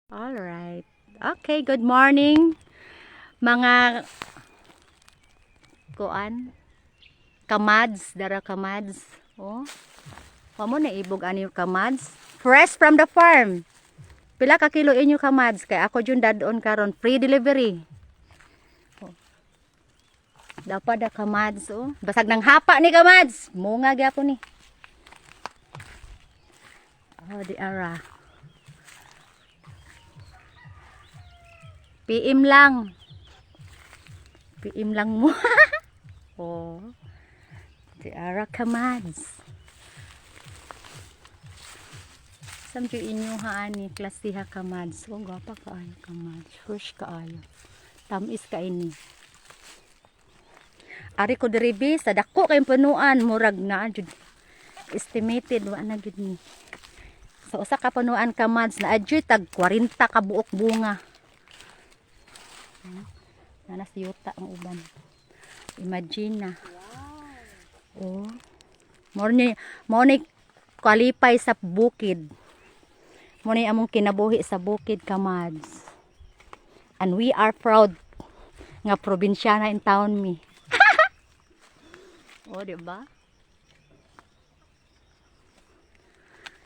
Alright. Okay, good morning mga kuan, kamads, dara kamads. Oh. Pamo na ibog ani kamads. Fresh from the farm. Pila ka kilo inyo kamads kay ako jud dadon karon free delivery. Oh. Dapat da kamads oh. Basag nang hapa ni kamads. Munga gyapon ni. Oh, di ara. PM lang. PM lang mo. Oh. Di ara kamads. Samjo inyo haani klasiha kamads. Oh, gwapa kaayo kamads. Fresh kaayo. Tamis ka ini. Ari ko diribi sa dako kay punuan murag na jud estimated wa na gid ni. So usa ka punuan kamads na adjud tag 40 ka buok bunga. Nanas yuta ang uban. Imagine na. Oh. Mo ni qualify sa bukid. Mo ni among kinabuhi sa bukid kamads. And we are proud nga probinsyana in town mi. Oh, di ba?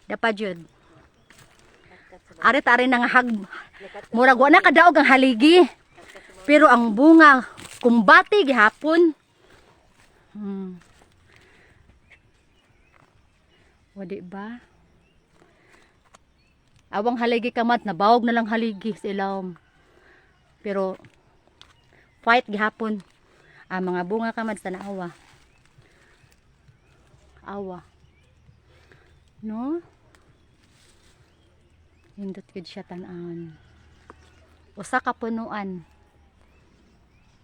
Dapat jud. Ari nang murag wa na kadaog ang haligi. Pero ang bunga kumbati gihapon. O di ba? Awang haligi kamat nabawog na lang haligi sa ilawom. Pero fight gihapon. Ang mga bunga kamad sa naawa. Awa. No? Hindot gid siya tan-an. Usa ka punuan.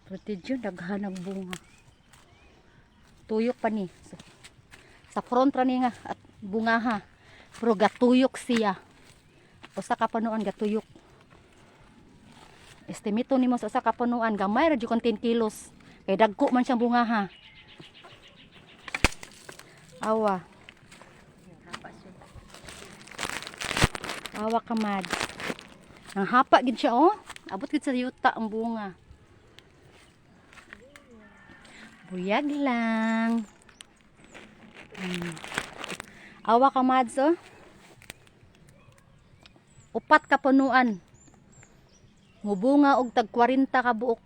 Protidyo daghanag bunga. Tuyok pa ni. Sa front ra ni nga at bunga ha. Pero gatuyok siya. Usa ka punuan gatuyok. Estimito nimo sa usa ka punuan gamay ra jud kon 10 kilos. Kay dagko man siyang bunga ha. Awa. Awa kamad. Ang hapa gid siya oh. Abot gid sa yuta ang bunga. Buyag lang. Awa kamads oh. Upat ka punuan. Mubunga og tag 40 ka buok.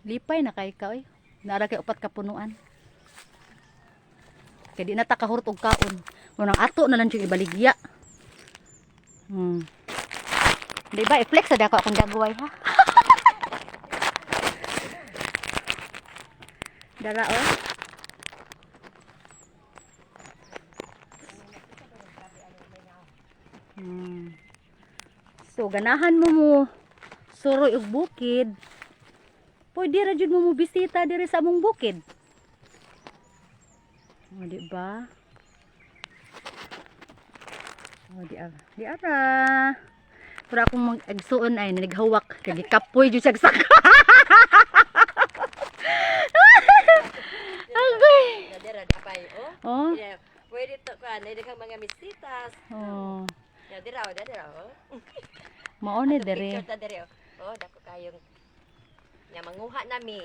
Lipay na kay ka oy. Nara kay upat ka punuan. Kay di na ta kahurot og kaon. Munang ato na lang jud ibaligya. Di ba i-flex sa dako akong dagway ha. Dara oh. So ganahan mo suroy og bukid. Pwede ra jud mo bisita diri sa among bukid. O di ba? O di ara. Di ara. Pero akong mag-agsuon ay naghawak kay gikapoy jud sa saka. Oh. Pwede to kan, hindi kang mga misitas. Oh. Dira. Mao ni dere. Oh, dako kayong nya manguha nami.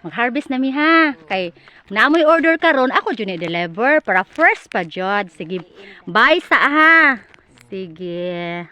Mag-harvest nami ha. Kay namoy order karon, ako jud ni deliver para first pa jud. Sige. Bye sa ha. Sige.